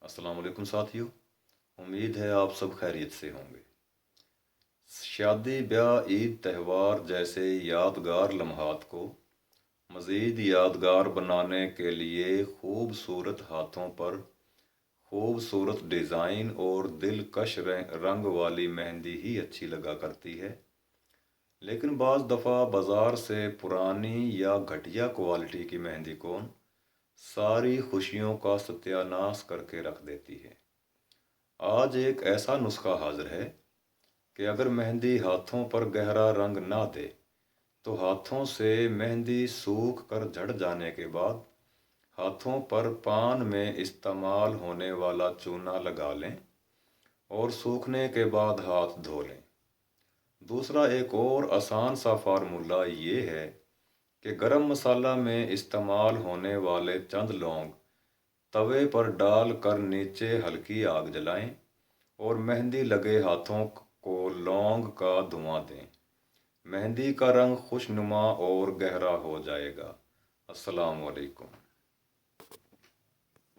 السلام علیکم ساتھیو، امید ہے آپ سب خیریت سے ہوں گے۔ شادی بیاہ عید تہوار جیسے یادگار لمحات کو مزید یادگار بنانے کے لیے خوبصورت ہاتھوں پر خوبصورت ڈیزائن اور دلکش رنگ والی مہندی ہی اچھی لگا کرتی ہے، لیکن بعض دفعہ بازار سے پرانی یا گھٹیا کوالٹی کی مہندی کون ساری خوشیوں کا ستیہ ناش کر کے رکھ دیتی ہے۔ آج ایک ایسا نسخہ حاضر ہے کہ اگر مہندی ہاتھوں پر گہرا رنگ نہ دے تو ہاتھوں سے مہندی سوکھ کر جھڑ جانے کے بعد ہاتھوں پر پان میں استعمال ہونے والا چونا لگا لیں اور سوکھنے کے بعد ہاتھ دھو لیں۔ دوسرا ایک اور آسان سا فارمولہ یہ ہے کہ گرم مسالہ میں استعمال ہونے والے چند لونگ توے پر ڈال کر نیچے ہلکی آگ جلائیں اور مہندی لگے ہاتھوں کو لونگ کا دھواں دیں۔ مہندی کا رنگ خوش نما اور گہرا ہو جائے گا۔ السلام علیکم۔